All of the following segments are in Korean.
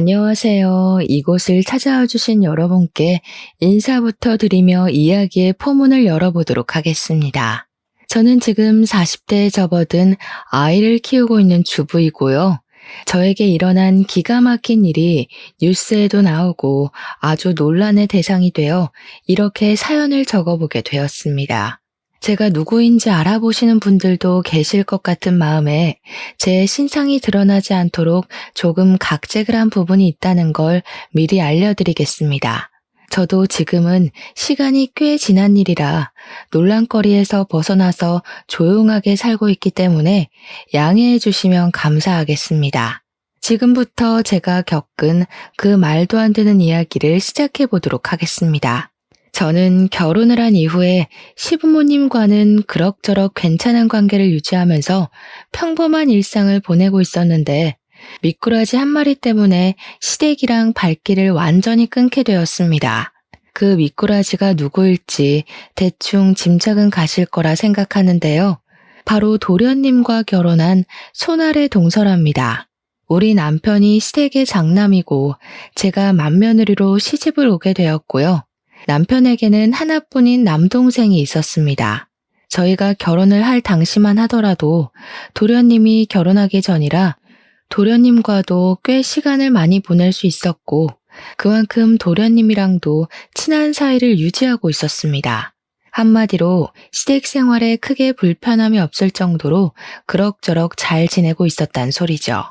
안녕하세요. 이곳을 찾아와 주신 여러분께 인사부터 드리며 이야기의 포문을 열어보도록 하겠습니다. 저는 지금 40대에 접어든 아이를 키우고 있는 주부이고요. 저에게 일어난 기가 막힌 일이 뉴스에도 나오고 아주 논란의 대상이 되어 이렇게 사연을 적어보게 되었습니다. 제가 누구인지 알아보시는 분들도 계실 것 같은 마음에 제 신상이 드러나지 않도록 조금 각색을 한 부분이 있다는 걸 미리 알려드리겠습니다. 저도 지금은 시간이 꽤 지난 일이라 논란거리에서 벗어나서 조용하게 살고 있기 때문에 양해해 주시면 감사하겠습니다. 지금부터 제가 겪은 그 말도 안 되는 이야기를 시작해 보도록 하겠습니다. 저는 결혼을 한 이후에 시부모님과는 그럭저럭 괜찮은 관계를 유지하면서 평범한 일상을 보내고 있었는데 미꾸라지 한 마리 때문에 시댁이랑 발길을 완전히 끊게 되었습니다. 그 미꾸라지가 누구일지 대충 짐작은 가실 거라 생각하는데요. 바로 도련님과 결혼한 손아래 동서랍니다. 우리 남편이 시댁의 장남이고 제가 맏며느리로 시집을 오게 되었고요. 남편에게는 하나뿐인 남동생이 있었습니다. 저희가 결혼을 할 당시만 하더라도 도련님이 결혼하기 전이라 도련님과도 꽤 시간을 많이 보낼 수 있었고 그만큼 도련님이랑도 친한 사이를 유지하고 있었습니다. 한마디로 시댁 생활에 크게 불편함이 없을 정도로 그럭저럭 잘 지내고 있었단 소리죠.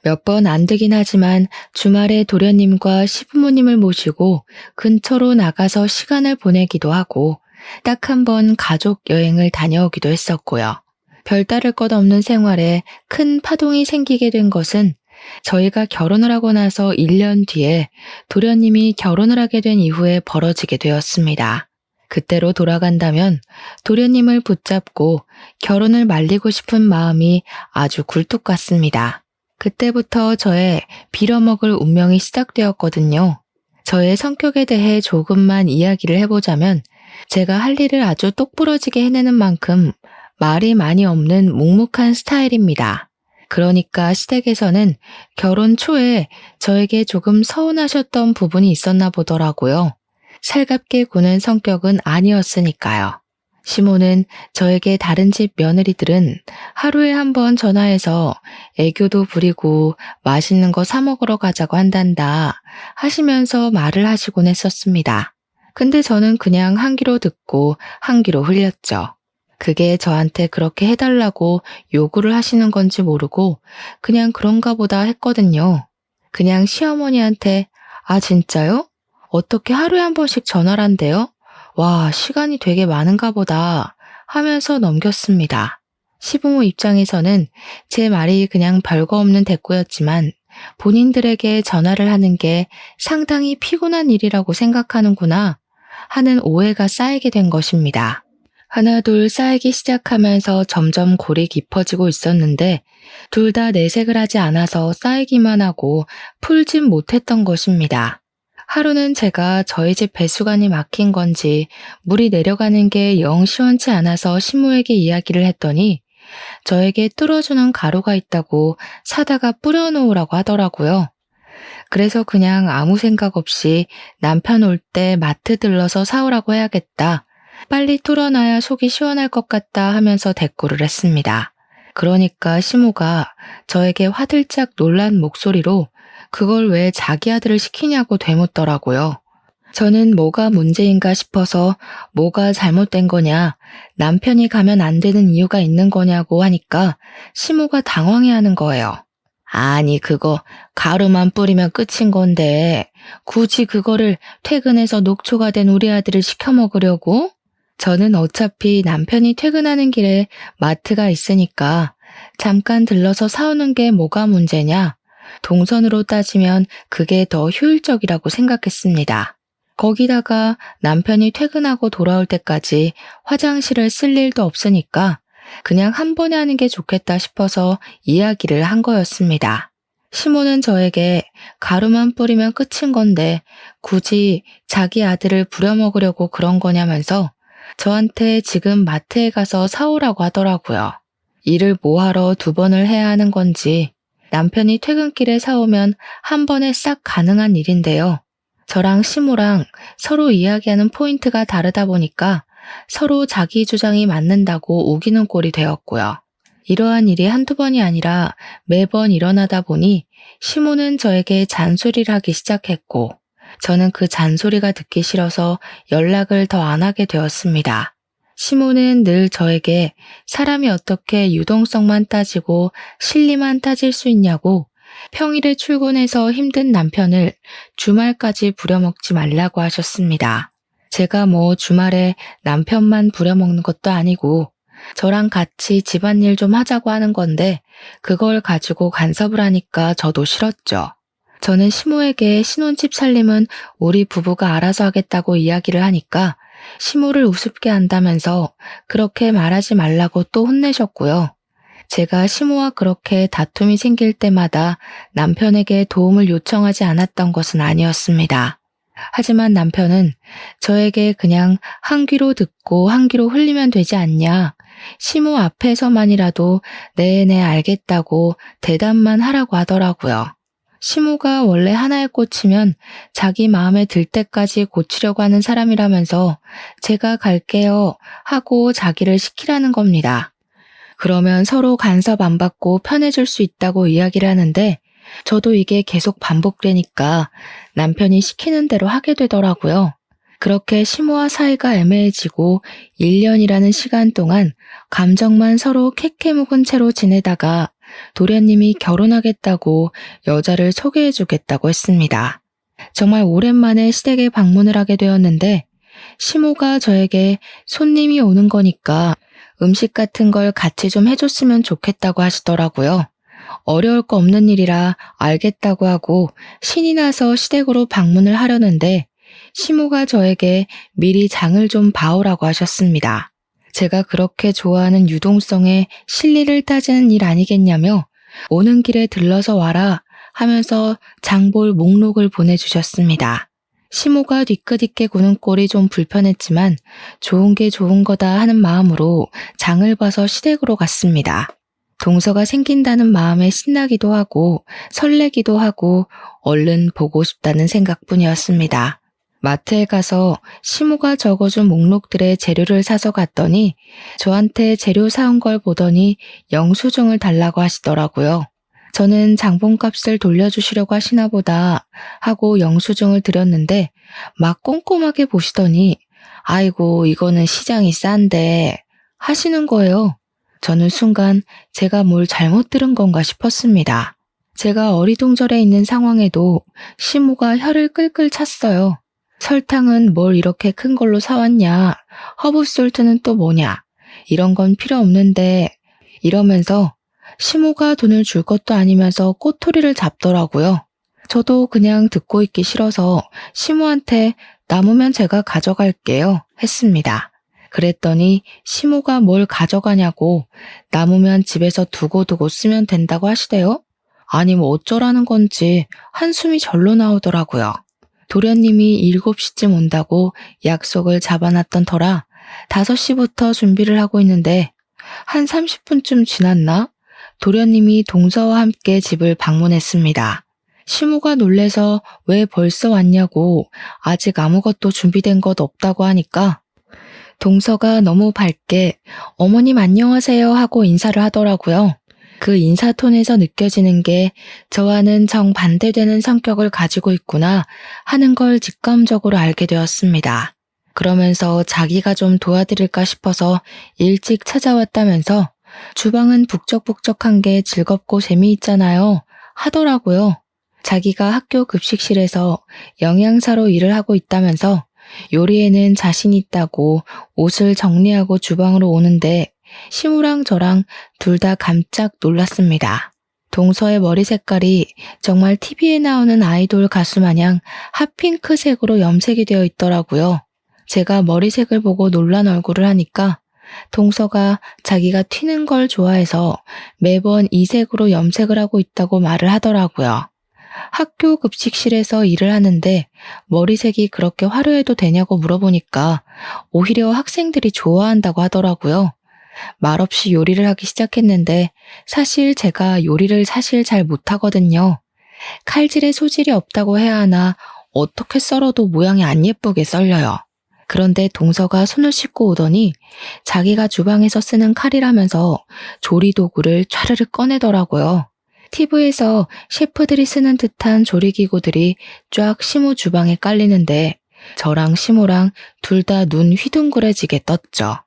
몇 번 안 되긴 하지만 주말에 도련님과 시부모님을 모시고 근처로 나가서 시간을 보내기도 하고 딱 한 번 가족 여행을 다녀오기도 했었고요. 별다를 것 없는 생활에 큰 파동이 생기게 된 것은 저희가 결혼을 하고 나서 1년 뒤에 도련님이 결혼을 하게 된 이후에 벌어지게 되었습니다. 그때로 돌아간다면 도련님을 붙잡고 결혼을 말리고 싶은 마음이 아주 굴뚝 같습니다. 그때부터 저의 빌어먹을 운명이 시작되었거든요. 저의 성격에 대해 조금만 이야기를 해보자면 제가 할 일을 아주 똑부러지게 해내는 만큼 말이 많이 없는 묵묵한 스타일입니다. 그러니까 시댁에서는 결혼 초에 저에게 조금 서운하셨던 부분이 있었나 보더라고요. 살갑게 구는 성격은 아니었으니까요. 시모는 저에게 다른 집 며느리들은 하루에 한 번 전화해서 애교도 부리고 맛있는 거 사 먹으러 가자고 한단다 하시면서 말을 하시곤 했었습니다. 근데 저는 그냥 한 귀로 듣고 한 귀로 흘렸죠. 그게 저한테 그렇게 해달라고 요구를 하시는 건지 모르고 그냥 그런가 보다 했거든요. 그냥 시어머니한테 아 진짜요? 어떻게 하루에 한 번씩 전화를 한대요? 와, 시간이 되게 많은가 보다 하면서 넘겼습니다. 시부모 입장에서는 제 말이 그냥 별거 없는 대꾸였지만 본인들에게 전화를 하는 게 상당히 피곤한 일이라고 생각하는구나 하는 오해가 쌓이게 된 것입니다. 하나둘 쌓이기 시작하면서 점점 골이 깊어지고 있었는데 둘 다 내색을 하지 않아서 쌓이기만 하고 풀진 못했던 것입니다. 하루는 제가 저희 집 배수관이 막힌 건지 물이 내려가는 게 영 시원치 않아서 시모에게 이야기를 했더니 저에게 뚫어주는 가루가 있다고 사다가 뿌려놓으라고 하더라고요. 그래서 그냥 아무 생각 없이 남편 올 때 마트 들러서 사오라고 해야겠다. 빨리 뚫어놔야 속이 시원할 것 같다 하면서 대꾸를 했습니다. 그러니까 시모가 저에게 화들짝 놀란 목소리로 그걸 왜 자기 아들을 시키냐고 되묻더라고요. 저는 뭐가 문제인가 싶어서 뭐가 잘못된 거냐, 남편이 가면 안 되는 이유가 있는 거냐고 하니까 시모가 당황해하는 거예요. 아니 그거 가루만 뿌리면 끝인 건데 굳이 그거를 퇴근해서 녹초가 된 우리 아들을 시켜 먹으려고? 저는 어차피 남편이 퇴근하는 길에 마트가 있으니까 잠깐 들러서 사오는 게 뭐가 문제냐? 동선으로 따지면 그게 더 효율적이라고 생각했습니다. 거기다가 남편이 퇴근하고 돌아올 때까지 화장실을 쓸 일도 없으니까 그냥 한 번에 하는 게 좋겠다 싶어서 이야기를 한 거였습니다. 시모는 저에게 가루만 뿌리면 끝인 건데 굳이 자기 아들을 부려먹으려고 그런 거냐면서 저한테 지금 마트에 가서 사오라고 하더라고요. 일을 뭐하러 2번을 해야 하는 건지 남편이 퇴근길에 사오면 한 번에 싹 가능한 일인데요. 저랑 시모랑 서로 이야기하는 포인트가 다르다 보니까 서로 자기 주장이 맞는다고 우기는 꼴이 되었고요. 이러한 일이 한두 번이 아니라 매번 일어나다 보니 시모는 저에게 잔소리를 하기 시작했고 저는 그 잔소리가 듣기 싫어서 연락을 더 안 하게 되었습니다. 시모는 늘 저에게 사람이 어떻게 유동성만 따지고 실리만 따질 수 있냐고 평일에 출근해서 힘든 남편을 주말까지 부려먹지 말라고 하셨습니다. 제가 뭐 주말에 남편만 부려먹는 것도 아니고 저랑 같이 집안일 좀 하자고 하는 건데 그걸 가지고 간섭을 하니까 저도 싫었죠. 저는 시모에게 신혼집 살림은 우리 부부가 알아서 하겠다고 이야기를 하니까 시모를 우습게 한다면서 그렇게 말하지 말라고 또 혼내셨고요. 제가 시모와 그렇게 다툼이 생길 때마다 남편에게 도움을 요청하지 않았던 것은 아니었습니다. 하지만 남편은 저에게 그냥 한 귀로 듣고 한 귀로 흘리면 되지 않냐, 시모 앞에서만이라도 네네 알겠다고 대답만 하라고 하더라고요. 시모가 원래 하나에 꽂히면 자기 마음에 들 때까지 고치려고 하는 사람이라면서 제가 갈게요 하고 자기를 시키라는 겁니다. 그러면 서로 간섭 안 받고 편해질 수 있다고 이야기를 하는데 저도 이게 계속 반복되니까 남편이 시키는 대로 하게 되더라고요. 그렇게 시모와 사이가 애매해지고 1년이라는 시간 동안 감정만 서로 캐캐 묵은 채로 지내다가 도련님이 결혼하겠다고 여자를 소개해주겠다고 했습니다. 정말 오랜만에 시댁에 방문을 하게 되었는데 시모가 저에게 손님이 오는 거니까 음식 같은 걸 같이 좀 해줬으면 좋겠다고 하시더라고요. 어려울 거 없는 일이라 알겠다고 하고 신이 나서 시댁으로 방문을 하려는데 시모가 저에게 미리 장을 좀 봐오라고 하셨습니다. 제가 그렇게 좋아하는 유동성에 실리를 따지는 일 아니겠냐며 오는 길에 들러서 와라 하면서 장볼 목록을 보내주셨습니다. 시모가 뒤끝있게 구는 꼴이 좀 불편했지만 좋은 게 좋은 거다 하는 마음으로 장을 봐서 시댁으로 갔습니다. 동서가 생긴다는 마음에 신나기도 하고 설레기도 하고 얼른 보고 싶다는 생각뿐이었습니다. 마트에 가서 시모가 적어준 목록들의 재료를 사서 갔더니 저한테 재료 사온 걸 보더니 영수증을 달라고 하시더라고요. 저는 장본값을 돌려주시려고 하시나 보다 하고 영수증을 드렸는데 막 꼼꼼하게 보시더니 아이고 이거는 시장이 싼데 하시는 거예요. 저는 순간 제가 뭘 잘못 들은 건가 싶었습니다. 제가 어리둥절해 있는 상황에도 시모가 혀를 끌끌 찼어요. 설탕은 뭘 이렇게 큰 걸로 사왔냐, 허브솔트는 또 뭐냐, 이런 건 필요 없는데 이러면서 시모가 돈을 줄 것도 아니면서 꼬투리를 잡더라고요. 저도 그냥 듣고 있기 싫어서 시모한테 남으면 제가 가져갈게요 했습니다. 그랬더니 시모가 뭘 가져가냐고 남으면 집에서 두고두고 쓰면 된다고 하시대요. 아니 뭐 어쩌라는 건지 한숨이 절로 나오더라고요. 도련님이 7시쯤 온다고 약속을 잡아놨던 터라 5시부터 준비를 하고 있는데 한 30분쯤 지났나? 도련님이 동서와 함께 집을 방문했습니다. 시모가 놀래서 왜 벌써 왔냐고 아직 아무것도 준비된 것 없다고 하니까 동서가 너무 밝게 어머님 안녕하세요 하고 인사를 하더라고요. 그 인사톤에서 느껴지는 게 저와는 정반대되는 성격을 가지고 있구나 하는 걸 직감적으로 알게 되었습니다. 그러면서 자기가 좀 도와드릴까 싶어서 일찍 찾아왔다면서 주방은 북적북적한 게 즐겁고 재미있잖아요 하더라고요. 자기가 학교 급식실에서 영양사로 일을 하고 있다면서 요리에는 자신 있다고 옷을 정리하고 주방으로 오는데 시모랑 저랑 둘 다 깜짝 놀랐습니다. 동서의 머리 색깔이 정말 TV에 나오는 아이돌 가수 마냥 핫핑크색으로 염색이 되어 있더라고요. 제가 머리색을 보고 놀란 얼굴을 하니까 동서가 자기가 튀는 걸 좋아해서 매번 이 색으로 염색을 하고 있다고 말을 하더라고요. 학교 급식실에서 일을 하는데 머리색이 그렇게 화려해도 되냐고 물어보니까 오히려 학생들이 좋아한다고 하더라고요. 말없이 요리를 하기 시작했는데 사실 제가 요리를 잘 못하거든요. 칼질에 소질이 없다고 해야 하나 어떻게 썰어도 모양이 안 예쁘게 썰려요. 그런데 동서가 손을 씻고 오더니 자기가 주방에서 쓰는 칼이라면서 조리 도구를 촤르르 꺼내더라고요. TV에서 셰프들이 쓰는 듯한 조리기구들이 쫙 시모 주방에 깔리는데 저랑 시모랑 둘 다 눈 휘둥그레지게 떴죠.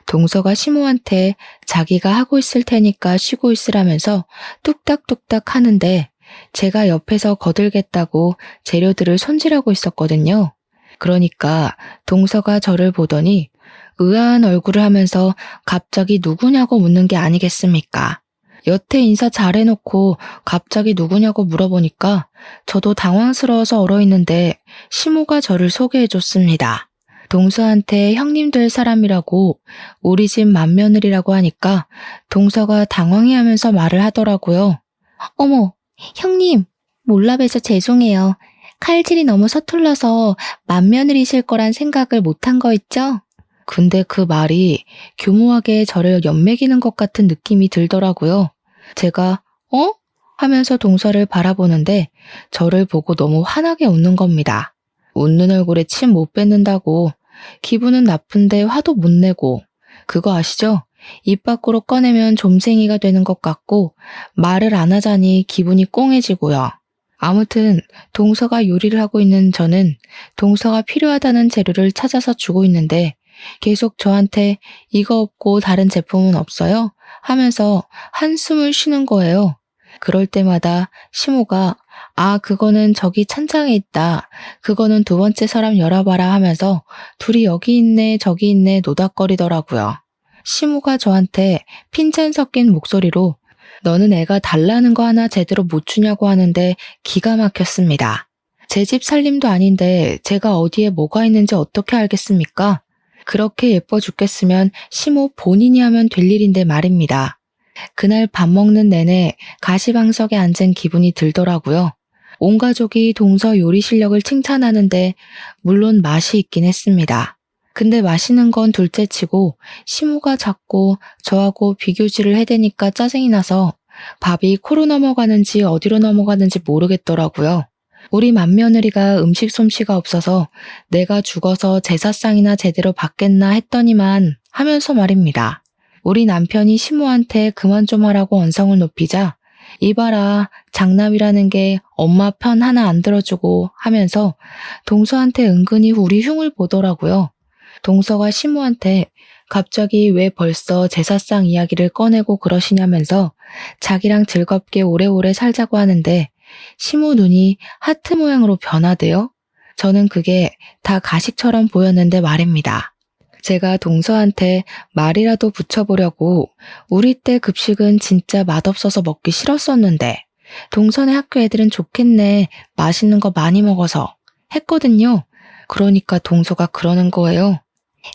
동서가 시모한테 자기가 하고 있을 테니까 쉬고 있으라면서 뚝딱뚝딱 하는데 제가 옆에서 거들겠다고 재료들을 손질하고 있었거든요. 그러니까 동서가 저를 보더니 의아한 얼굴을 하면서 갑자기 누구냐고 묻는 게 아니겠습니까? 여태 인사 잘해놓고 갑자기 누구냐고 물어보니까 저도 당황스러워서 얼어있는데 시모가 저를 소개해줬습니다. 동서한테 형님 될 사람이라고 우리 집 맏며느리라고 하니까 동서가 당황해하면서 말을 하더라고요. 어머, 형님, 몰라봬서 죄송해요. 칼질이 너무 서툴러서 맏며느리실 거란 생각을 못한 거 있죠? 근데 그 말이 교모하게 저를 연맥이는 것 같은 느낌이 들더라고요. 제가 어? 하면서 동서를 바라보는데 저를 보고 너무 환하게 웃는 겁니다. 웃는 얼굴에 침 못 뱉는다고 기분은 나쁜데 화도 못 내고 그거 아시죠? 입 밖으로 꺼내면 좀생이가 되는 것 같고 말을 안 하자니 기분이 꽁해지고요. 아무튼 동서가 요리를 하고 있는 저는 동서가 필요하다는 재료를 찾아서 주고 있는데 계속 저한테 이거 없고 다른 제품은 없어요? 하면서 한숨을 쉬는 거예요. 그럴 때마다 시모가 그거는 저기 찬장에 있다. 그거는 두 번째 사람 열어봐라 하면서 둘이 여기 있네 저기 있네 노닥거리더라고요. 시모가 저한테 핀잔 섞인 목소리로 너는 애가 달라는 거 하나 제대로 못 주냐고 하는데 기가 막혔습니다. 제 집 살림도 아닌데 제가 어디에 뭐가 있는지 어떻게 알겠습니까? 그렇게 예뻐 죽겠으면 시모 본인이 하면 될 일인데 말입니다. 그날 밥 먹는 내내 가시방석에 앉은 기분이 들더라고요. 온 가족이 동서 요리 실력을 칭찬하는데 물론 맛이 있긴 했습니다. 근데 맛있는 건 둘째치고 시모가 자꾸 저하고 비교질을 해대니까 짜증이 나서 밥이 코로 넘어가는지 어디로 넘어가는지 모르겠더라고요. 우리 맏며느리가 음식 솜씨가 없어서 내가 죽어서 제사상이나 제대로 받겠나 했더니만 하면서 말입니다. 우리 남편이 시모한테 그만 좀 하라고 언성을 높이자 이봐라 장남이라는 게 엄마 편 하나 안 들어주고 하면서 동서한테 은근히 우리 흉을 보더라고요. 동서가 시모한테 갑자기 왜 벌써 제사상 이야기를 꺼내고 그러시냐면서 자기랑 즐겁게 오래오래 살자고 하는데 시모 눈이 하트 모양으로 변하대요. 저는 그게 다 가식처럼 보였는데 말입니다. 제가 동서한테 말이라도 붙여보려고 우리 때 급식은 진짜 맛없어서 먹기 싫었었는데 동서네 학교 애들은 좋겠네 맛있는 거 많이 먹어서 했거든요. 그러니까 동서가 그러는 거예요.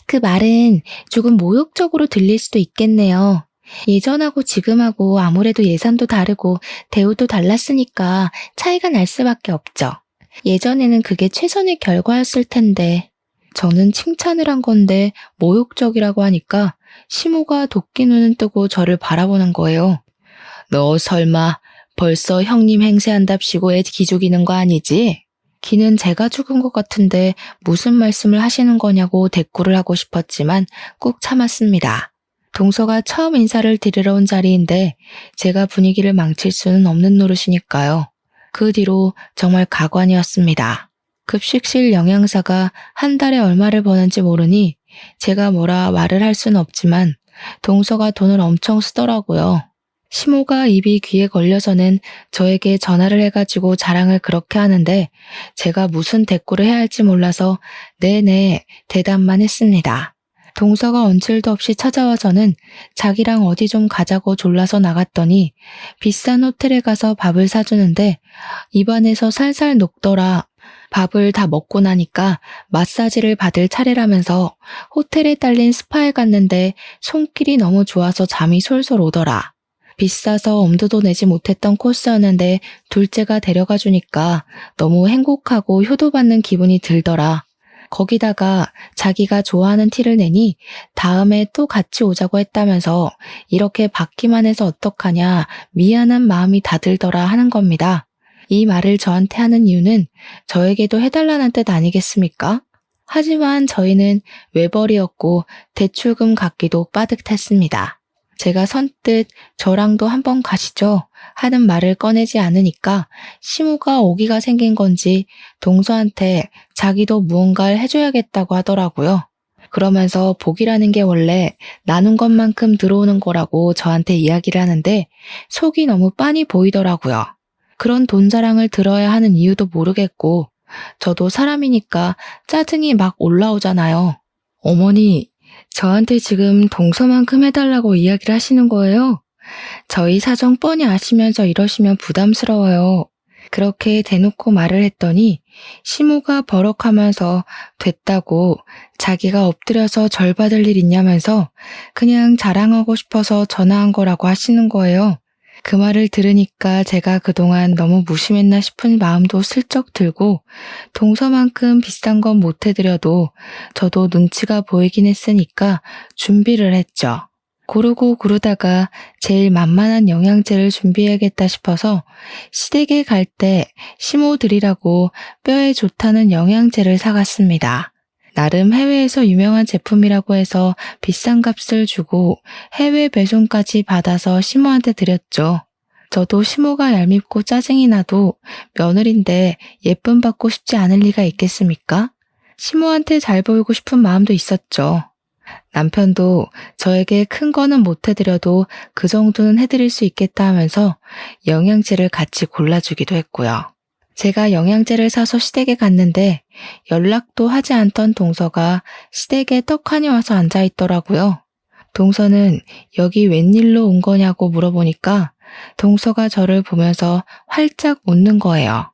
그 말은 조금 모욕적으로 들릴 수도 있겠네요. 예전하고 지금하고 아무래도 예산도 다르고 대우도 달랐으니까 차이가 날 수밖에 없죠. 예전에는 그게 최선의 결과였을 텐데 저는 칭찬을 한 건데 모욕적이라고 하니까 시모가 도끼 눈을 뜨고 저를 바라보는 거예요. 너 설마 벌써 형님 행세한답시고 애 기죽이는 거 아니지? 기는 제가 죽은 것 같은데 무슨 말씀을 하시는 거냐고 대꾸를 하고 싶었지만 꾹 참았습니다. 동서가 처음 인사를 드리러 온 자리인데 제가 분위기를 망칠 수는 없는 노릇이니까요. 그 뒤로 정말 가관이었습니다. 급식실 영양사가 한 달에 얼마를 버는지 모르니 제가 뭐라 말을 할 수는 없지만 동서가 돈을 엄청 쓰더라고요. 시모가 입이 귀에 걸려서는 저에게 전화를 해가지고 자랑을 그렇게 하는데 제가 무슨 대꾸를 해야 할지 몰라서 네네 대답만 했습니다. 동서가 언질도 없이 찾아와서는 자기랑 어디 좀 가자고 졸라서 나갔더니 비싼 호텔에 가서 밥을 사주는데 입안에서 살살 녹더라. 밥을 다 먹고 나니까 마사지를 받을 차례라면서 호텔에 딸린 스파에 갔는데 손길이 너무 좋아서 잠이 솔솔 오더라. 비싸서 엄두도 내지 못했던 코스였는데 둘째가 데려가 주니까 너무 행복하고 효도받는 기분이 들더라. 거기다가 자기가 좋아하는 티를 내니 다음에 또 같이 오자고 했다면서 이렇게 받기만 해서 어떡하냐 미안한 마음이 다 들더라 하는 겁니다. 이 말을 저한테 하는 이유는 저에게도 해달라는 뜻 아니겠습니까? 하지만 저희는 외벌이였고 대출금 갚기도 빠듯했습니다. 제가 선뜻 저랑도 한번 가시죠 하는 말을 꺼내지 않으니까 시모가 오기가 생긴 건지 동서한테 자기도 무언가를 해줘야겠다고 하더라고요. 그러면서 복이라는 게 원래 나눈 것만큼 들어오는 거라고 저한테 이야기를 하는데 속이 너무 빤히 보이더라고요. 그런 돈 자랑을 들어야 하는 이유도 모르겠고 저도 사람이니까 짜증이 막 올라오잖아요. 어머니, 저한테 지금 동서만큼 해달라고 이야기를 하시는 거예요? 저희 사정 뻔히 아시면서 이러시면 부담스러워요. 그렇게 대놓고 말을 했더니 시모가 버럭하면서 됐다고 자기가 엎드려서 절 받을 일 있냐면서 그냥 자랑하고 싶어서 전화한 거라고 하시는 거예요. 그 말을 들으니까 제가 그동안 너무 무심했나 싶은 마음도 슬쩍 들고 동서만큼 비싼 건 못 해드려도 저도 눈치가 보이긴 했으니까 준비를 했죠. 고르고 고르다가 제일 만만한 영양제를 준비해야겠다 싶어서 시댁에 갈 때 시모 드리라고 뼈에 좋다는 영양제를 사갔습니다. 나름 해외에서 유명한 제품이라고 해서 비싼 값을 주고 해외 배송까지 받아서 시모한테 드렸죠. 저도 시모가 얄밉고 짜증이 나도 며느린데 예쁨 받고 싶지 않을 리가 있겠습니까? 시모한테 잘 보이고 싶은 마음도 있었죠. 남편도 저에게 큰 거는 못 해드려도 그 정도는 해드릴 수 있겠다 하면서 영양제를 같이 골라주기도 했고요. 제가 영양제를 사서 시댁에 갔는데 연락도 하지 않던 동서가 시댁에 떡하니 와서 앉아있더라고요. 동서는 여기 웬일로 온 거냐고 물어보니까 동서가 저를 보면서 활짝 웃는 거예요.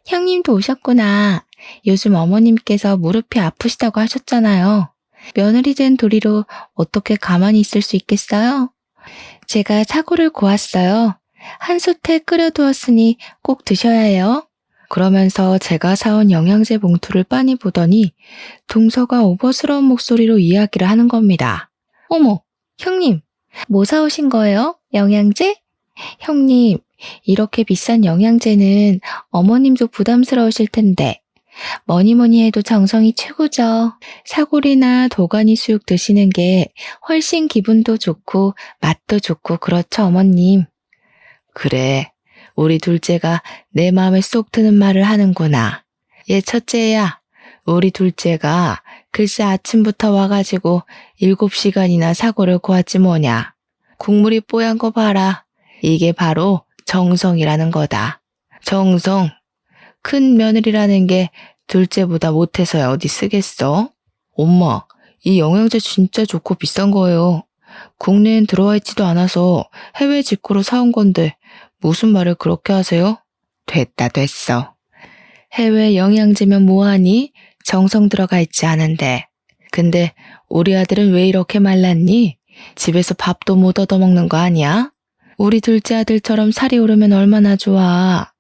형님도 오셨구나. 요즘 어머님께서 무릎이 아프시다고 하셨잖아요. 며느리 된 도리로 어떻게 가만히 있을 수 있겠어요? 제가 사골을 고았어요. 한 솥에 끓여두었으니 꼭 드셔야 해요. 그러면서 제가 사온 영양제 봉투를 빤히 보더니 동서가 오버스러운 목소리로 이야기를 하는 겁니다. 어머, 형님, 뭐 사오신 거예요? 영양제? 형님, 이렇게 비싼 영양제는 어머님도 부담스러우실 텐데 뭐니 해도 정성이 최고죠. 사골이나 도가니 수육 드시는 게 훨씬 기분도 좋고 맛도 좋고 그렇죠, 어머님. 그래, 우리 둘째가 내 마음에 쏙 드는 말을 하는구나. 얘 첫째야, 우리 둘째가 글쎄 아침부터 와가지고 7시간이나 사골을 고았지 뭐냐. 국물이 뽀얀 거 봐라. 이게 바로 정성이라는 거다. 정성. 큰 며느리라는 게 둘째보다 못해서야 어디 쓰겠어? 엄마, 이 영양제 진짜 좋고 비싼 거예요. 국내엔 들어와 있지도 않아서 해외 직구로 사온 건데 무슨 말을 그렇게 하세요? 됐어. 해외 영양제면 뭐하니? 정성 들어가 있지 않은데. 근데 우리 아들은 왜 이렇게 말랐니? 집에서 밥도 못 얻어먹는 거 아니야? 우리 둘째 아들처럼 살이 오르면 얼마나 좋아.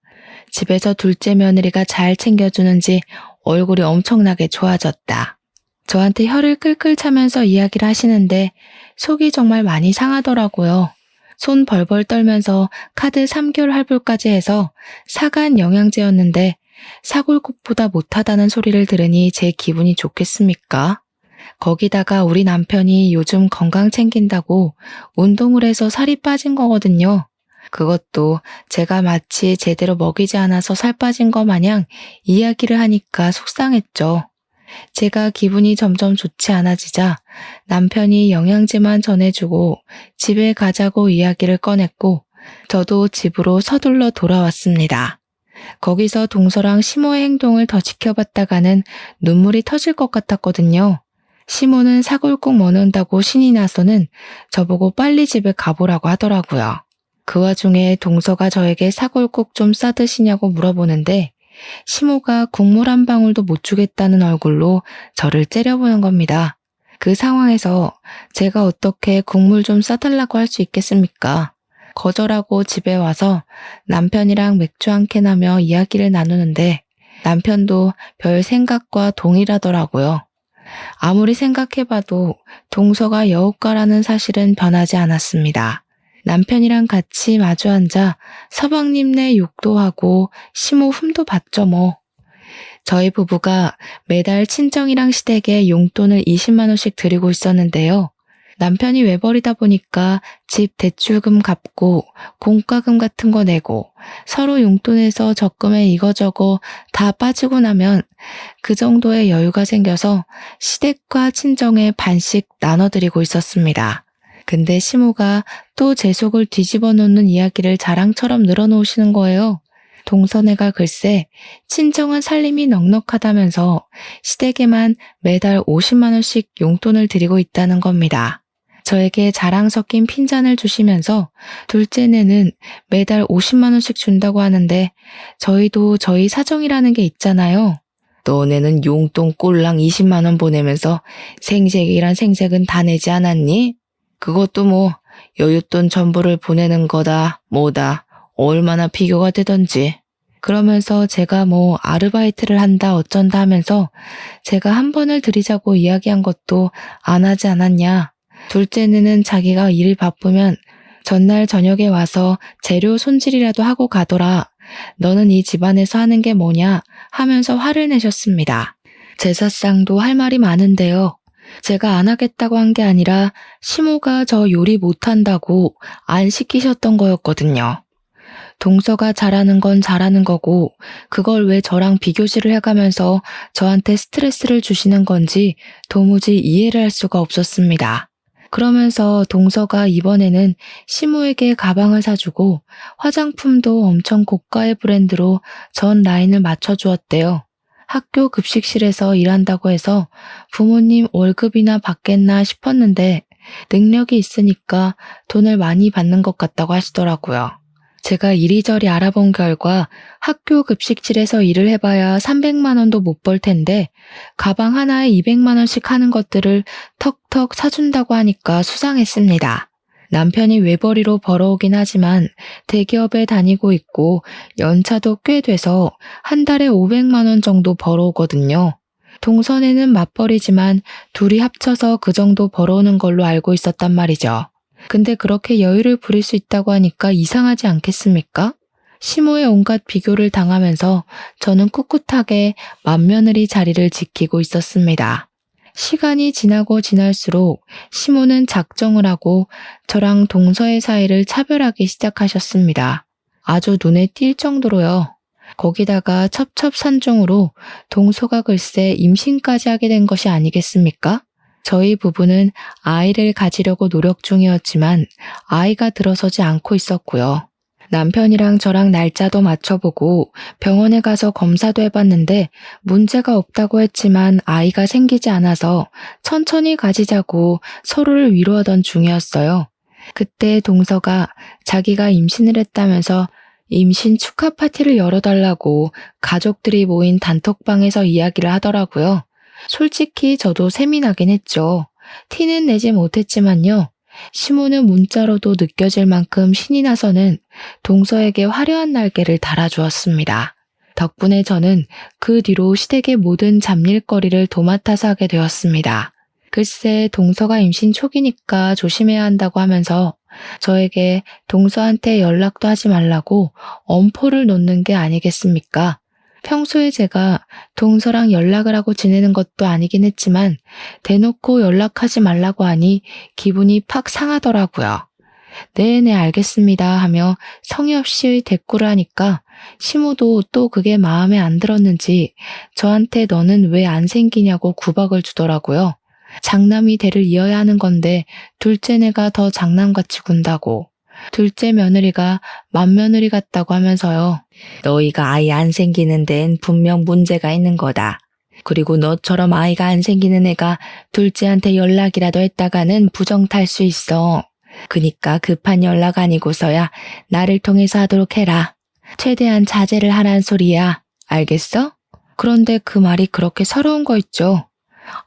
집에서 둘째 며느리가 잘 챙겨주는지 얼굴이 엄청나게 좋아졌다. 저한테 혀를 끌끌 차면서 이야기를 하시는데 속이 정말 많이 상하더라고요. 손 벌벌 떨면서 카드 3개월 할부까지 해서 사간 영양제였는데 사골국보다 못하다는 소리를 들으니 제 기분이 좋겠습니까? 거기다가 우리 남편이 요즘 건강 챙긴다고 운동을 해서 살이 빠진 거거든요. 그것도 제가 마치 제대로 먹이지 않아서 살 빠진 거 마냥 이야기를 하니까 속상했죠. 제가 기분이 점점 좋지 않아지자 남편이 영양제만 전해주고 집에 가자고 이야기를 꺼냈고 저도 집으로 서둘러 돌아왔습니다. 거기서 동서랑 시모의 행동을 더 지켜봤다가는 눈물이 터질 것 같았거든요. 시모는 사골국 먹는다고 신이 나서는 저보고 빨리 집에 가보라고 하더라고요. 그 와중에 동서가 저에게 사골국 좀 싸드시냐고 물어보는데 시모가 국물 한 방울도 못 주겠다는 얼굴로 저를 째려보는 겁니다. 그 상황에서 제가 어떻게 국물 좀 싸달라고 할 수 있겠습니까? 거절하고 집에 와서 남편이랑 맥주 한 캔 하며 이야기를 나누는데 남편도 별 생각과 동일하더라고요. 아무리 생각해봐도 동서가 여우과라는 사실은 변하지 않았습니다. 남편이랑 같이 마주 앉아 서방님네 욕도 하고 시모 흠도 봤죠 뭐. 저희 부부가 매달 친정이랑 시댁에 용돈을 20만 원씩 드리고 있었는데요. 남편이 외벌이다 보니까 집 대출금 갚고 공과금 같은 거 내고 서로 용돈에서 적금에 이거저거 다 빠지고 나면 그 정도의 여유가 생겨서 시댁과 친정에 반씩 나눠드리고 있었습니다. 근데 시모가 또 제 속을 뒤집어 놓는 이야기를 자랑처럼 늘어놓으시는 거예요. 동서네가 글쎄 친정은 살림이 넉넉하다면서 시댁에만 매달 50만 원씩 용돈을 드리고 있다는 겁니다. 저에게 자랑 섞인 핀잔을 주시면서 둘째네는 매달 50만 원씩 준다고 하는데 저희도 저희 사정이라는 게 있잖아요. 너네는 용돈 꼴랑 20만 원 보내면서 생색이란 생색은 다 내지 않았니? 그것도 뭐 여윳돈 전부를 보내는 거다 뭐다 얼마나 비교가 되던지. 그러면서 제가 뭐 아르바이트를 한다 어쩐다 하면서 제가 한 번을 드리자고 이야기한 것도 안 하지 않았냐. 둘째는 자기가 일이 바쁘면 전날 저녁에 와서 재료 손질이라도 하고 가더라. 너는 이 집안에서 하는 게 뭐냐 하면서 화를 내셨습니다. 제사상도 할 말이 많은데요. 제가 안 하겠다고 한 게 아니라 시모가 저 요리 못한다고 안 시키셨던 거였거든요. 동서가 잘하는 건 잘하는 거고 그걸 왜 저랑 비교질을 해가면서 저한테 스트레스를 주시는 건지 도무지 이해를 할 수가 없었습니다. 그러면서 동서가 이번에는 시모에게 가방을 사주고 화장품도 엄청 고가의 브랜드로 전 라인을 맞춰주었대요. 학교 급식실에서 일한다고 해서 부모님 월급이나 받겠나 싶었는데 능력이 있으니까 돈을 많이 받는 것 같다고 하시더라고요. 제가 이리저리 알아본 결과 학교 급식실에서 일을 해봐야 300만 원도 못 벌 텐데 가방 하나에 200만 원씩 하는 것들을 턱턱 사준다고 하니까 수상했습니다. 남편이 외벌이로 벌어오긴 하지만 대기업에 다니고 있고 연차도 꽤 돼서 한 달에 500만 원 정도 벌어오거든요. 동선에는 맞벌이지만 둘이 합쳐서 그 정도 벌어오는 걸로 알고 있었단 말이죠. 근데 그렇게 여유를 부릴 수 있다고 하니까 이상하지 않겠습니까? 시모의 온갖 비교를 당하면서 저는 꿋꿋하게 맏며느리 자리를 지키고 있었습니다. 시간이 지나고 지날수록 시모는 작정을 하고 저랑 동서의 사이를 차별하기 시작하셨습니다. 아주 눈에 띌 정도로요. 거기다가 첩첩산중으로 동서가 글쎄 임신까지 하게 된 것이 아니겠습니까? 저희 부부는 아이를 가지려고 노력 중이었지만 아이가 들어서지 않고 있었고요. 남편이랑 저랑 날짜도 맞춰보고 병원에 가서 검사도 해봤는데 문제가 없다고 했지만 아이가 생기지 않아서 천천히 가지자고 서로를 위로하던 중이었어요. 그때 동서가 자기가 임신을 했다면서 임신 축하 파티를 열어달라고 가족들이 모인 단톡방에서 이야기를 하더라고요. 솔직히 저도 셈이 나긴 했죠. 티는 내지 못했지만요. 시모는 문자로도 느껴질 만큼 신이 나서는 동서에게 화려한 날개를 달아주었습니다. 덕분에 저는 그 뒤로 시댁의 모든 잡일거리를 도맡아서 하게 되었습니다. 글쎄 동서가 임신 초기니까 조심해야 한다고 하면서 저에게 동서한테 연락도 하지 말라고 엄포를 놓는 게 아니겠습니까? 평소에 제가 동서랑 연락을 하고 지내는 것도 아니긴 했지만 대놓고 연락하지 말라고 하니 기분이 팍 상하더라고요. 네네 알겠습니다 하며 성의 없이 대꾸를 하니까 시모도 또 그게 마음에 안 들었는지 저한테 너는 왜 안 생기냐고 구박을 주더라고요. 장남이 대를 이어야 하는 건데 둘째네가 더 장남같이 군다고. 둘째 며느리가 맏며느리 같다고 하면서요. 너희가 아이 안 생기는 데엔 분명 문제가 있는 거다. 그리고 너처럼 아이가 안 생기는 애가 둘째한테 연락이라도 했다가는 부정 탈 수 있어. 그니까 급한 연락 아니고서야 나를 통해서 하도록 해라. 최대한 자제를 하란 소리야. 알겠어? 그런데 그 말이 그렇게 서러운 거 있죠.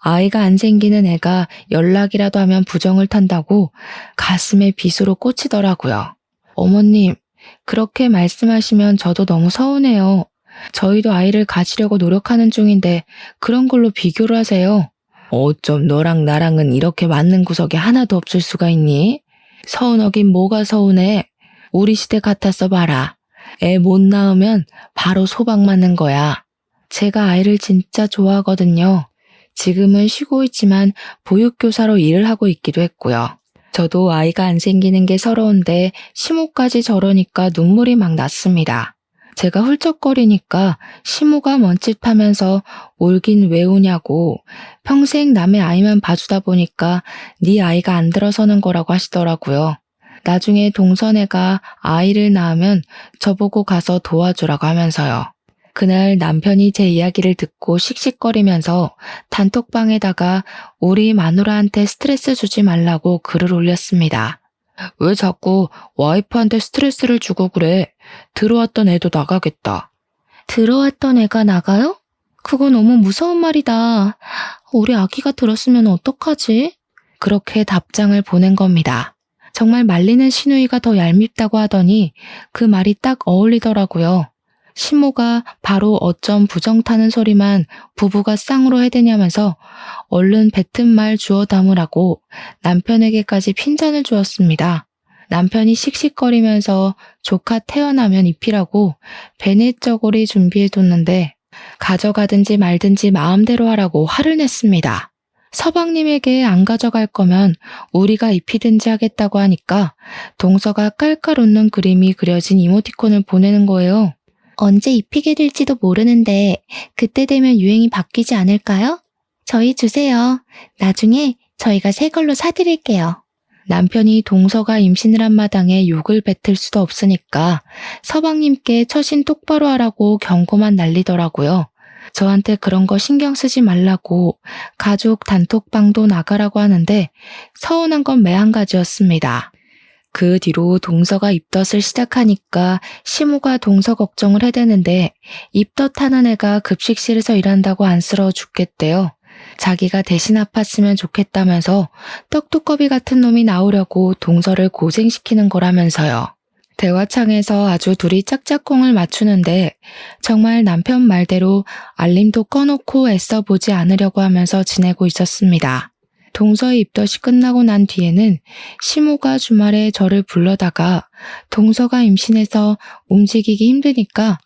아이가 안 생기는 애가 연락이라도 하면 부정을 탄다고 가슴에 빗으로 꽂히더라고요. 어머님, 그렇게 말씀하시면 저도 너무 서운해요. 저희도 아이를 가지려고 노력하는 중인데 그런 걸로 비교를 하세요. 어쩜 너랑 나랑은 이렇게 맞는 구석이 하나도 없을 수가 있니? 서운하긴 뭐가 서운해. 우리 시대 같았어 봐라. 애 못 낳으면 바로 소박 맞는 거야. 제가 아이를 진짜 좋아하거든요. 지금은 쉬고 있지만 보육교사로 일을 하고 있기도 했고요. 저도 아이가 안 생기는 게 서러운데 시모까지 저러니까 눈물이 막 났습니다. 제가 훌쩍거리니까 시모가 멈칫하면서 울긴 왜 우냐고 평생 남의 아이만 봐주다 보니까 네 아이가 안 들어서는 거라고 하시더라고요. 나중에 동선애가 아이를 낳으면 저보고 가서 도와주라고 하면서요. 그날 남편이 제 이야기를 듣고 씩씩거리면서 단톡방에다가 우리 마누라한테 스트레스 주지 말라고 글을 올렸습니다. 왜 자꾸 와이프한테 스트레스를 주고 그래? 들어왔던 애도 나가겠다. 들어왔던 애가 나가요? 그거 너무 무서운 말이다. 우리 아기가 들었으면 어떡하지? 그렇게 답장을 보낸 겁니다. 정말 말리는 시누이가 더 얄밉다고 하더니 그 말이 딱 어울리더라고요. 시모가 바로 어쩜 부정 타는 소리만 부부가 쌍으로 해대냐면서 얼른 뱉은 말 주워 담으라고 남편에게까지 핀잔을 주었습니다. 남편이 씩씩거리면서 조카 태어나면 입히라고 베넷 저고리 준비해뒀는데 가져가든지 말든지 마음대로 하라고 화를 냈습니다. 서방님에게 안 가져갈 거면 우리가 입히든지 하겠다고 하니까 동서가 깔깔 웃는 그림이 그려진 이모티콘을 보내는 거예요. 언제 입히게 될지도 모르는데 그때 되면 유행이 바뀌지 않을까요? 저희 주세요. 나중에 저희가 새 걸로 사드릴게요. 남편이 동서가 임신을 한 마당에 욕을 뱉을 수도 없으니까 서방님께 처신 똑바로 하라고 경고만 날리더라고요. 저한테 그런 거 신경 쓰지 말라고 가족 단톡방도 나가라고 하는데 서운한 건 매한가지였습니다. 그 뒤로 동서가 입덧을 시작하니까 시모가 동서 걱정을 해대는데 입덧하는 애가 급식실에서 일한다고 안쓰러워 죽겠대요. 자기가 대신 아팠으면 좋겠다면서 떡두꺼비 같은 놈이 나오려고 동서를 고생시키는 거라면서요. 대화창에서 아주 둘이 짝짝꿍을 맞추는데 정말 남편 말대로 알림도 꺼놓고 애써 보지 않으려고 하면서 지내고 있었습니다. 동서의 입덧이 끝나고 난 뒤에는 시모가 주말에 저를 불러다가 동서가 임신해서 움직이기 힘드니까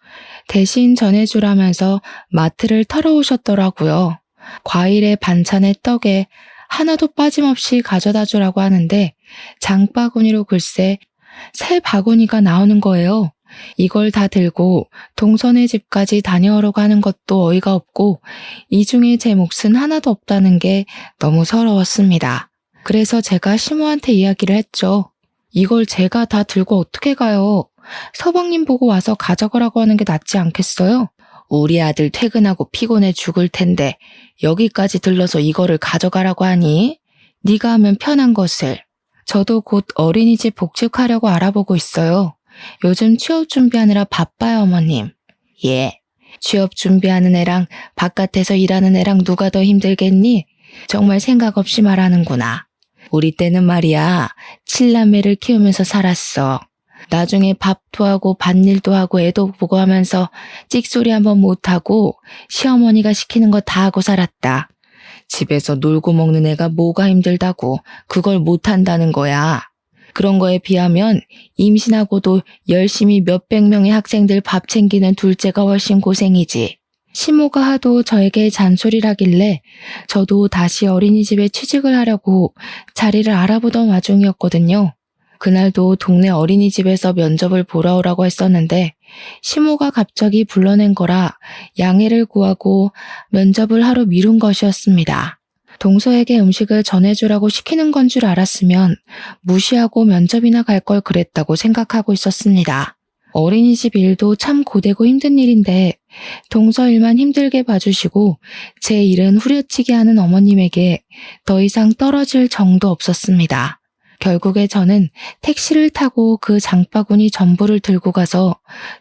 대신 전해주라면서 마트를 털어오셨더라고요. 과일에 반찬에 떡에 하나도 빠짐없이 가져다 주라고 하는데 장바구니로 글쎄 새 바구니가 나오는 거예요. 이걸 다 들고 동선의 집까지 다녀오려고 하는 것도 어이가 없고 이 중에 제 몫은 하나도 없다는 게 너무 서러웠습니다. 그래서 제가 시모한테 이야기를 했죠. 이걸 제가 다 들고 어떻게 가요? 서방님 보고 와서 가져가라고 하는 게 낫지 않겠어요? 우리 아들 퇴근하고 피곤해 죽을 텐데 여기까지 들러서 이거를 가져가라고 하니? 네가 하면 편한 것을. 저도 곧 어린이집 복직하려고 알아보고 있어요. 요즘 취업 준비하느라 바빠요, 어머님. 예, 취업 준비하는 애랑 바깥에서 일하는 애랑 누가 더 힘들겠니? 정말 생각 없이 말하는구나. 우리 때는 말이야, 7남매를 키우면서 살았어. 나중에 밥도 하고 밭일도 하고 애도 보고 하면서 찍소리 한번 못하고 시어머니가 시키는 거 다 하고 살았다. 집에서 놀고 먹는 애가 뭐가 힘들다고 그걸 못한다는 거야. 그런 거에 비하면 임신하고도 열심히 몇백 명의 학생들 밥 챙기는 둘째가 훨씬 고생이지. 시모가 하도 저에게 잔소리를 하길래 저도 다시 어린이집에 취직을 하려고 자리를 알아보던 와중이었거든요. 그날도 동네 어린이집에서 면접을 보러 오라고 했었는데 시모가 갑자기 불러낸 거라 양해를 구하고 면접을 하루 미룬 것이었습니다. 동서에게 음식을 전해주라고 시키는 건 줄 알았으면 무시하고 면접이나 갈 걸 그랬다고 생각하고 있었습니다. 어린이집 일도 참 고되고 힘든 일인데 동서 일만 힘들게 봐주시고 제 일은 후려치게 하는 어머님에게 더 이상 떨어질 정도 없었습니다. 결국에 저는 택시를 타고 그 장바구니 전부를 들고 가서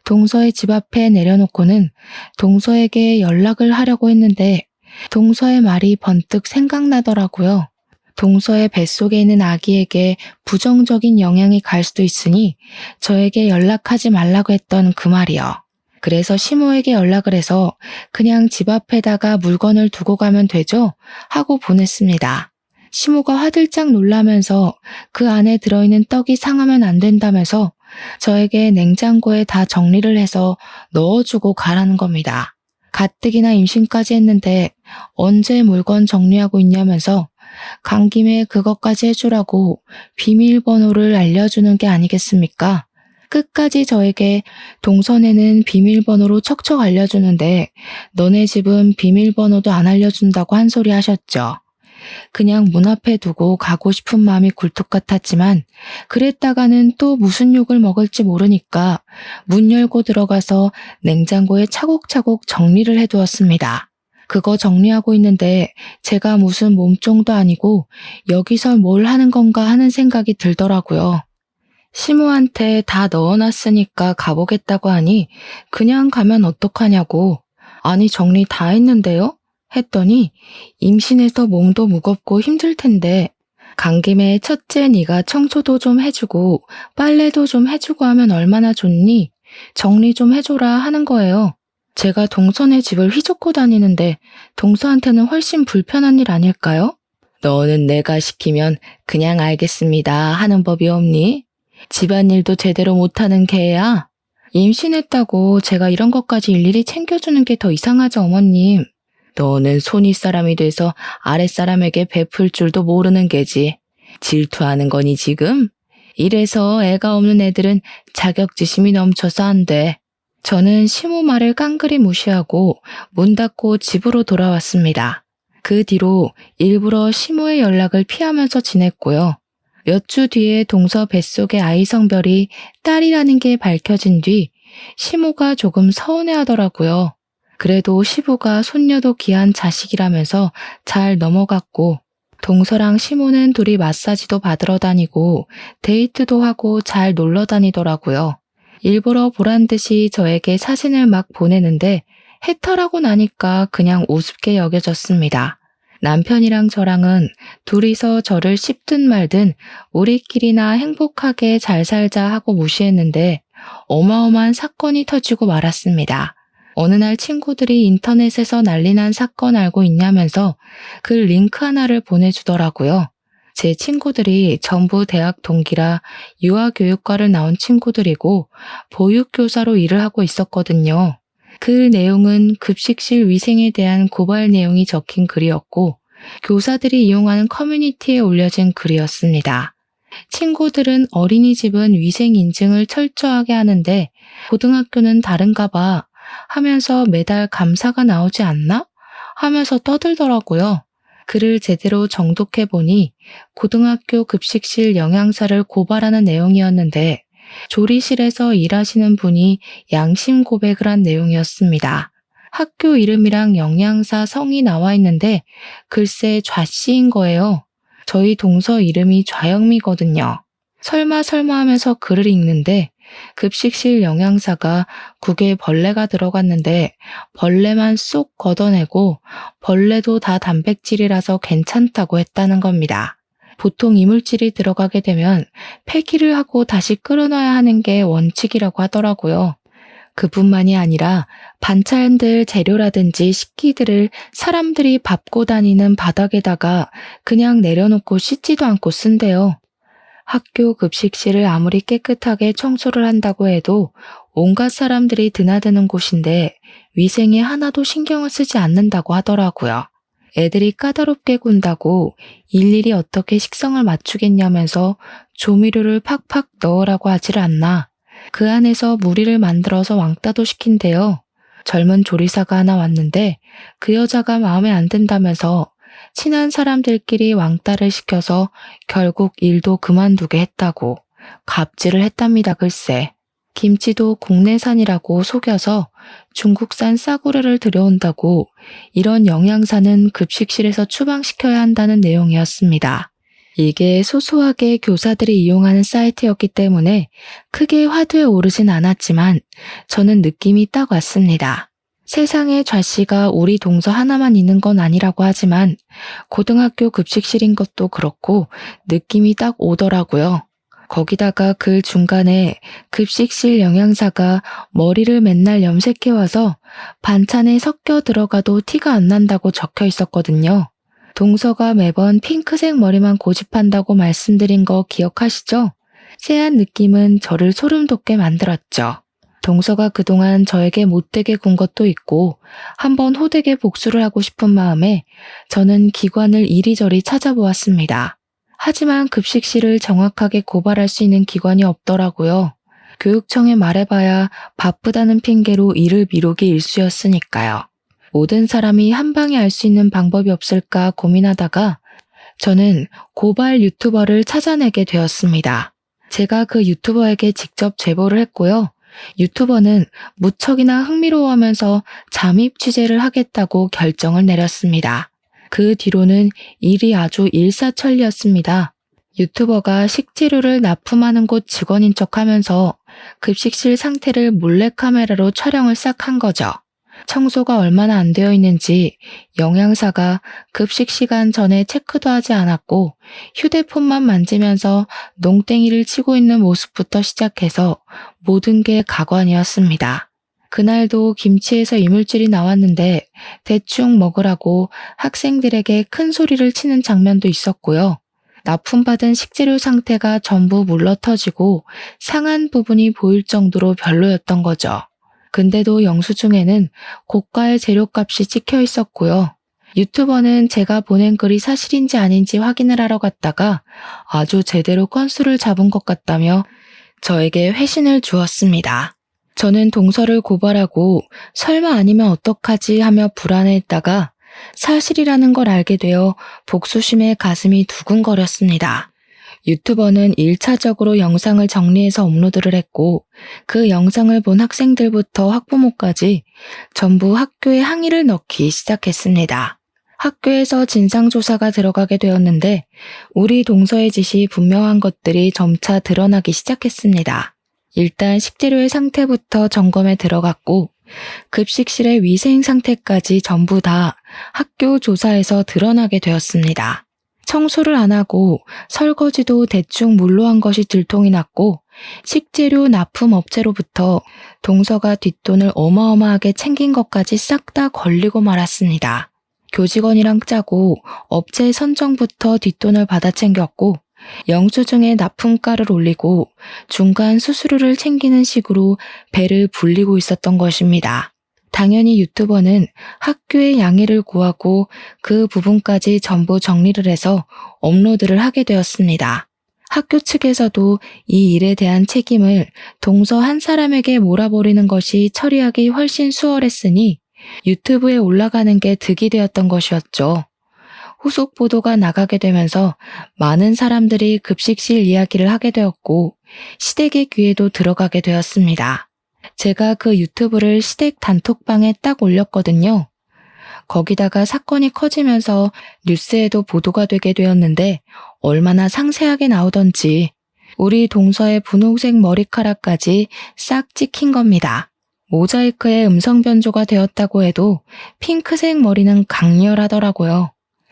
동서의 집 앞에 내려놓고는 동서에게 연락을 하려고 했는데 동서의 말이 번뜩 생각나더라고요. 동서의 뱃속에 있는 아기에게 부정적인 영향이 갈 수도 있으니 저에게 연락하지 말라고 했던 그 말이요. 그래서 시모에게 연락을 해서 그냥 집 앞에다가 물건을 두고 가면 되죠? 하고 보냈습니다. 시모가 화들짝 놀라면서 그 안에 들어있는 떡이 상하면 안 된다면서 저에게 냉장고에 다 정리를 해서 넣어주고 가라는 겁니다. 가뜩이나 임신까지 했는데 언제 물건 정리하고 있냐면서 간 김에 그것까지 해주라고 비밀번호를 알려주는 게 아니겠습니까? 끝까지 저에게 동선에는 비밀번호로 척척 알려주는데 너네 집은 비밀번호도 안 알려준다고 한 소리 하셨죠. 그냥 문 앞에 두고 가고 싶은 마음이 굴뚝 같았지만 그랬다가는 또 무슨 욕을 먹을지 모르니까 문 열고 들어가서 냉장고에 차곡차곡 정리를 해두었습니다. 그거 정리하고 있는데 제가 무슨 몸종도 아니고 여기서 뭘 하는 건가 하는 생각이 들더라고요. 시모한테 다 넣어놨으니까 가보겠다고 하니 그냥 가면 어떡하냐고. 아니 정리 다 했는데요? 했더니 임신해서 몸도 무겁고 힘들 텐데 간 김에 첫째 네가 청소도 좀 해주고 빨래도 좀 해주고 하면 얼마나 좋니? 정리 좀 해줘라 하는 거예요. 제가 동서네 집을 휘젓고 다니는데 동서한테는 훨씬 불편한 일 아닐까요? 너는 내가 시키면 그냥 알겠습니다 하는 법이 없니? 집안일도 제대로 못하는 개야? 임신했다고 제가 이런 것까지 일일이 챙겨주는 게 더 이상하죠, 어머님. 너는 손윗사람이 돼서 아랫사람에게 베풀 줄도 모르는 게지. 질투하는 거니 지금? 이래서 애가 없는 애들은 자격지심이 넘쳐서 안 돼. 저는 시모 말을 깡그리 무시하고 문 닫고 집으로 돌아왔습니다. 그 뒤로 일부러 시모의 연락을 피하면서 지냈고요. 몇 주 뒤에 동서 뱃속의 아이 성별이 딸이라는 게 밝혀진 뒤 시모가 조금 서운해하더라고요. 그래도 시부가 손녀도 귀한 자식이라면서 잘 넘어갔고 동서랑 시모는 둘이 마사지도 받으러 다니고 데이트도 하고 잘 놀러 다니더라고요. 일부러 보란 듯이 저에게 사진을 막 보내는데 해탈하고 나니까 그냥 우습게 여겨졌습니다. 남편이랑 저랑은 둘이서 저를 씹든 말든 우리끼리나 행복하게 잘 살자 하고 무시했는데 어마어마한 사건이 터지고 말았습니다. 어느 날 친구들이 인터넷에서 난리난 사건 알고 있냐면서 그 링크 하나를 보내주더라고요. 제 친구들이 전부 대학 동기라 유아교육과를 나온 친구들이고 보육교사로 일을 하고 있었거든요. 그 내용은 급식실 위생에 대한 고발 내용이 적힌 글이었고 교사들이 이용하는 커뮤니티에 올려진 글이었습니다. 친구들은 어린이집은 위생 인증을 철저하게 하는데 고등학교는 다른가 봐 하면서 매달 감사가 나오지 않나? 하면서 떠들더라고요. 글을 제대로 정독해보니 고등학교 급식실 영양사를 고발하는 내용이었는데 조리실에서 일하시는 분이 양심 고백을 한 내용이었습니다. 학교 이름이랑 영양사 성이 나와 있는데 글쎄 좌씨인 거예요. 저희 동서 이름이 좌영미거든요. 설마 하면서 글을 읽는데 급식실 영양사가 국에 벌레가 들어갔는데 벌레만 쏙 걷어내고 벌레도 다 단백질이라서 괜찮다고 했다는 겁니다. 보통 이물질이 들어가게 되면 폐기를 하고 다시 끓여놔야 하는 게 원칙이라고 하더라고요. 그뿐만이 아니라 반찬들 재료라든지 식기들을 사람들이 밟고 다니는 바닥에다가 그냥 내려놓고 씻지도 않고 쓴대요. 학교 급식실을 아무리 깨끗하게 청소를 한다고 해도 온갖 사람들이 드나드는 곳인데 위생에 하나도 신경을 쓰지 않는다고 하더라고요. 애들이 까다롭게 군다고 일일이 어떻게 식성을 맞추겠냐면서 조미료를 팍팍 넣으라고 하질 않나. 그 안에서 무리를 만들어서 왕따도 시킨대요. 젊은 조리사가 하나 왔는데 그 여자가 마음에 안 든다면서 친한 사람들끼리 왕따를 시켜서 결국 일도 그만두게 했다고. 갑질을 했답니다, 글쎄. 김치도 국내산이라고 속여서 중국산 싸구려를 들여온다고 이런 영양사는 급식실에서 추방시켜야 한다는 내용이었습니다. 이게 소소하게 교사들이 이용하는 사이트였기 때문에 크게 화두에 오르진 않았지만 저는 느낌이 딱 왔습니다. 세상에 좌씨가 우리 동서 하나만 있는 건 아니라고 하지만 고등학교 급식실인 것도 그렇고 느낌이 딱 오더라고요. 거기다가 그 중간에 급식실 영양사가 머리를 맨날 염색해와서 반찬에 섞여 들어가도 티가 안 난다고 적혀 있었거든요. 동서가 매번 핑크색 머리만 고집한다고 말씀드린 거 기억하시죠? 쎄한 느낌은 저를 소름 돋게 만들었죠. 동서가 그동안 저에게 못되게 군 것도 있고 한번 호되게 복수를 하고 싶은 마음에 저는 기관을 이리저리 찾아보았습니다. 하지만 급식실을 정확하게 고발할 수 있는 기관이 없더라고요. 교육청에 말해봐야 바쁘다는 핑계로 일을 미루기 일쑤였으니까요. 모든 사람이 한 방에 알 수 있는 방법이 없을까 고민하다가 저는 고발 유튜버를 찾아내게 되었습니다. 제가 그 유튜버에게 직접 제보를 했고요. 유튜버는 무척이나 흥미로워하면서 잠입 취재를 하겠다고 결정을 내렸습니다. 그 뒤로는 일이 아주 일사천리였습니다. 유튜버가 식재료를 납품하는 곳 직원인 척하면서 급식실 상태를 몰래카메라로 촬영을 싹 한 거죠. 청소가 얼마나 안 되어 있는지 영양사가 급식 시간 전에 체크도 하지 않았고 휴대폰만 만지면서 농땡이를 치고 있는 모습부터 시작해서 모든 게 가관이었습니다. 그날도 김치에서 이물질이 나왔는데 대충 먹으라고 학생들에게 큰 소리를 치는 장면도 있었고요. 납품받은 식재료 상태가 전부 물러터지고 상한 부분이 보일 정도로 별로였던 거죠. 근데도 영수증에는 고가의 재료값이 찍혀 있었고요. 유튜버는 제가 보낸 글이 사실인지 아닌지 확인을 하러 갔다가 아주 제대로 건수를 잡은 것 같다며 저에게 회신을 주었습니다. 저는 동서를 고발하고 설마 아니면 어떡하지 하며 불안해했다가 사실이라는 걸 알게 되어 복수심에 가슴이 두근거렸습니다. 유튜버는 1차적으로 영상을 정리해서 업로드를 했고 그 영상을 본 학생들부터 학부모까지 전부 학교에 항의를 넣기 시작했습니다. 학교에서 진상조사가 들어가게 되었는데 우리 동서의 짓이 분명한 것들이 점차 드러나기 시작했습니다. 일단 식재료의 상태부터 점검에 들어갔고 급식실의 위생 상태까지 전부 다 학교 조사에서 드러나게 되었습니다. 청소를 안 하고 설거지도 대충 물로 한 것이 들통이 났고 식재료 납품 업체로부터 동서가 뒷돈을 어마어마하게 챙긴 것까지 싹 다 걸리고 말았습니다. 교직원이랑 짜고 업체 선정부터 뒷돈을 받아 챙겼고 영수증에 납품가를 올리고 중간 수수료를 챙기는 식으로 배를 불리고 있었던 것입니다. 당연히 유튜버는 학교에 양해를 구하고 그 부분까지 전부 정리를 해서 업로드를 하게 되었습니다. 학교 측에서도 이 일에 대한 책임을 동서 한 사람에게 몰아버리는 것이 처리하기 훨씬 수월했으니 유튜브에 올라가는 게 득이 되었던 것이었죠. 후속 보도가 나가게 되면서 많은 사람들이 급식실 이야기를 하게 되었고 시댁의 귀에도 들어가게 되었습니다. 제가 그 유튜브를 시댁 단톡방에 딱 올렸거든요. 거기다가 사건이 커지면서 뉴스에도 보도가 되게 되었는데 얼마나 상세하게 나오던지 우리 동서의 분홍색 머리카락까지 싹 찍힌 겁니다. 모자이크에 음성 변조가 되었다고 해도 핑크색 머리는 강렬하더라고요.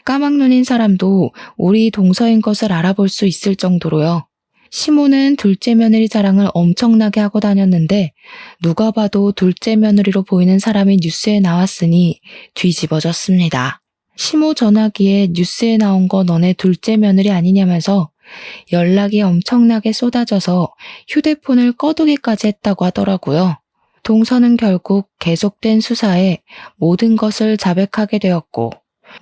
까막눈인 사람도 우리 동서인 것을 알아볼 수 있을 정도로요. 시모는 둘째 며느리 자랑을 엄청나게 하고 다녔는데 누가 봐도 둘째 며느리로 보이는 사람이 뉴스에 나왔으니 뒤집어졌습니다. 시모 전화기에 뉴스에 나온 거 너네 둘째 며느리 아니냐면서 연락이 엄청나게 쏟아져서 휴대폰을 꺼두기까지 했다고 하더라고요. 동서는 결국 계속된 수사에 모든 것을 자백하게 되었고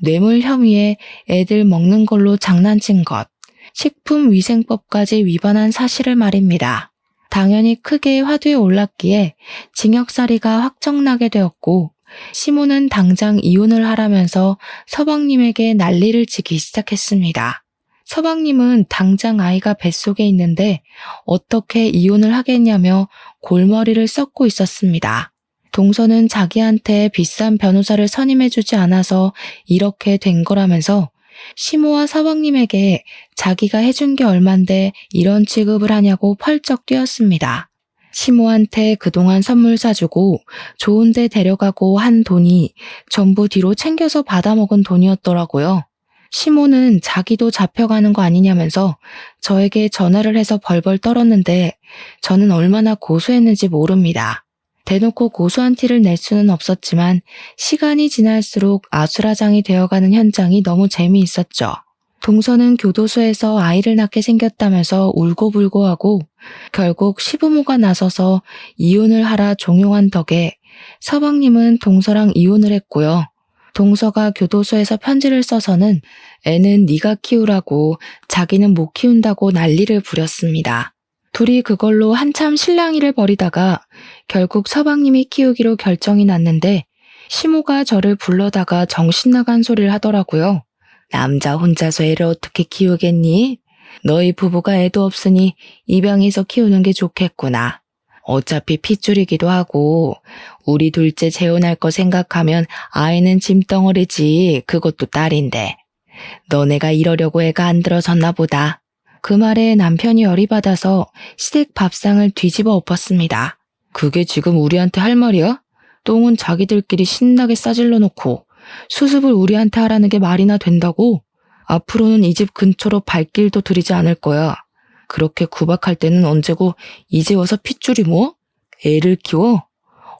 뇌물 혐의에 애들 먹는 걸로 장난친 것, 식품위생법까지 위반한 사실을 말입니다. 당연히 크게 화두에 올랐기에 징역살이가 확정나게 되었고 시모는 당장 이혼을 하라면서 서방님에게 난리를 치기 시작했습니다. 서방님은 당장 아이가 뱃속에 있는데 어떻게 이혼을 하겠냐며 골머리를 썩고 있었습니다. 동서는 자기한테 비싼 변호사를 선임해주지 않아서 이렇게 된 거라면서 시모와 서방님에게 자기가 해준 게 얼만데 이런 취급을 하냐고 펄쩍 뛰었습니다. 시모한테 그동안 선물 사주고 좋은 데 데려가고 한 돈이 전부 뒤로 챙겨서 받아먹은 돈이었더라고요. 시모는 자기도 잡혀가는 거 아니냐면서 저에게 전화를 해서 벌벌 떨었는데 저는 얼마나 고소했는지 모릅니다. 대놓고 고소한 티를 낼 수는 없었지만 시간이 지날수록 아수라장이 되어가는 현장이 너무 재미있었죠. 동서는 교도소에서 아이를 낳게 생겼다면서 울고불고하고 결국 시부모가 나서서 이혼을 하라 종용한 덕에 서방님은 동서랑 이혼을 했고요. 동서가 교도소에서 편지를 써서는 애는 네가 키우라고 자기는 못 키운다고 난리를 부렸습니다. 둘이 그걸로 한참 실랑이를 벌이다가 결국 서방님이 키우기로 결정이 났는데 시모가 저를 불러다가 정신 나간 소리를 하더라고요. 남자 혼자서 애를 어떻게 키우겠니? 너희 부부가 애도 없으니 입양해서 키우는 게 좋겠구나. 어차피 핏줄이기도 하고 우리 둘째 재혼할 거 생각하면 아이는 짐덩어리지 그것도 딸인데. 너네가 이러려고 애가 안 들어섰나 보다. 그 말에 남편이 열이 받아서 시댁 밥상을 뒤집어 엎었습니다. 그게 지금 우리한테 할 말이야? 똥은 자기들끼리 신나게 싸질러 놓고 수습을 우리한테 하라는 게 말이나 된다고? 앞으로는 이 집 근처로 발길도 들이지 않을 거야. 그렇게 구박할 때는 언제고 이제 와서 핏줄이 뭐? 애를 키워?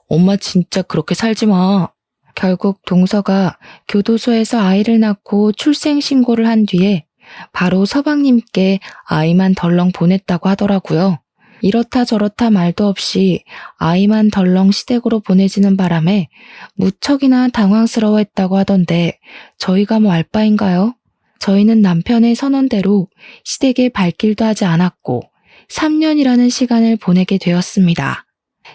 엄마 진짜 그렇게 살지 마. 결국 동서가 교도소에서 아이를 낳고 출생신고를 한 뒤에 바로 서방님께 아이만 덜렁 보냈다고 하더라고요. 이렇다 저렇다 말도 없이 아이만 덜렁 시댁으로 보내지는 바람에 무척이나 당황스러워했다고 하던데 저희가 뭐 알 바인가요? 저희는 남편의 선언대로 시댁에 발길도 하지 않았고 3년이라는 시간을 보내게 되었습니다.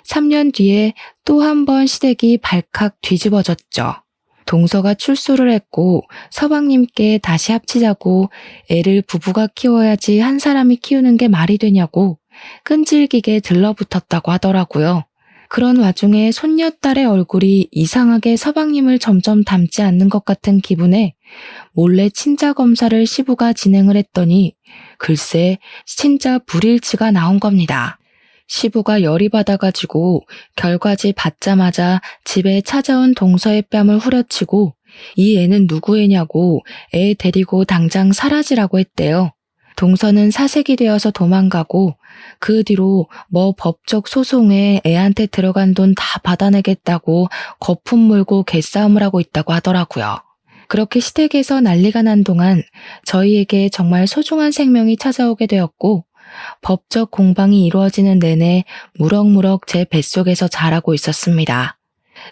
3년 뒤에 또 한 번 시댁이 발칵 뒤집어졌죠. 동서가 출소를 했고 서방님께 다시 합치자고 애를 부부가 키워야지 한 사람이 키우는 게 말이 되냐고 끈질기게 들러붙었다고 하더라고요. 그런 와중에 손녀딸의 얼굴이 이상하게 서방님을 점점 닮지 않는 것 같은 기분에 몰래 친자 검사를 시부가 진행을 했더니 글쎄 진짜 불일치가 나온 겁니다. 시부가 열이 받아가지고 결과지 받자마자 집에 찾아온 동서의 뺨을 후려치고 이 애는 누구 애냐고 애 데리고 당장 사라지라고 했대요. 동서는 사색이 되어서 도망가고 그 뒤로 뭐 법적 소송에 애한테 들어간 돈 다 받아내겠다고 거품 물고 개싸움을 하고 있다고 하더라고요. 그렇게 시댁에서 난리가 난 동안 저희에게 정말 소중한 생명이 찾아오게 되었고 법적 공방이 이루어지는 내내 무럭무럭 제 뱃속에서 자라고 있었습니다.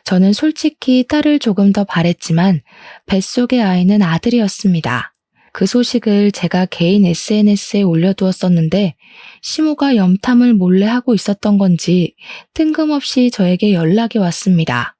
저는 솔직히 딸을 조금 더 바랬지만 뱃속의 아이는 아들이었습니다. 그 소식을 제가 개인 SNS에 올려두었었는데 시모가 염탐을 몰래 하고 있었던 건지 뜬금없이 저에게 연락이 왔습니다.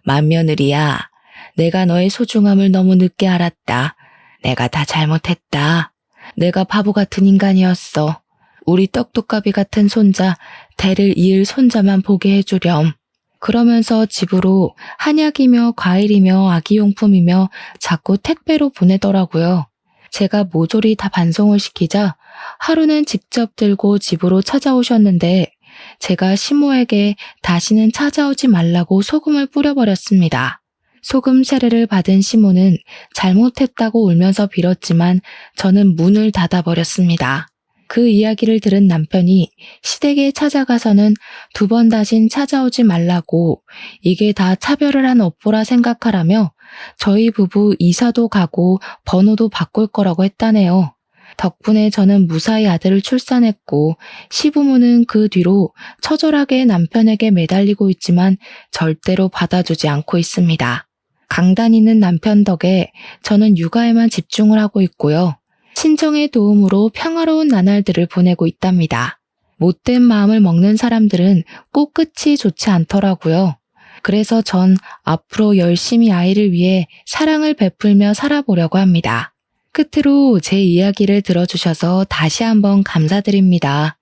맏며느리야, 내가 너의 소중함을 너무 늦게 알았다. 내가 다 잘못했다. 내가 바보 같은 인간이었어. 우리 떡두꺼비 같은 손자, 대를 이을 손자만 보게 해주렴. 그러면서 집으로 한약이며 과일이며 아기용품이며 자꾸 택배로 보내더라고요. 제가 모조리 다 반송을 시키자 하루는 직접 들고 집으로 찾아오셨는데 제가 시모에게 다시는 찾아오지 말라고 소금을 뿌려버렸습니다. 소금 세례를 받은 시모는 잘못했다고 울면서 빌었지만 저는 문을 닫아버렸습니다. 그 이야기를 들은 남편이 시댁에 찾아가서는 2번 다신 찾아오지 말라고 이게 다 차별을 한 업보라 생각하라며 저희 부부 이사도 가고 번호도 바꿀 거라고 했다네요. 덕분에 저는 무사히 아들을 출산했고 시부모는 그 뒤로 처절하게 남편에게 매달리고 있지만 절대로 받아주지 않고 있습니다. 강단 있는 남편 덕에 저는 육아에만 집중을 하고 있고요. 친정의 도움으로 평화로운 나날들을 보내고 있답니다. 못된 마음을 먹는 사람들은 꼭 끝이 좋지 않더라고요. 그래서 전 앞으로 열심히 아이를 위해 사랑을 베풀며 살아보려고 합니다. 끝으로 제 이야기를 들어주셔서 다시 한번 감사드립니다.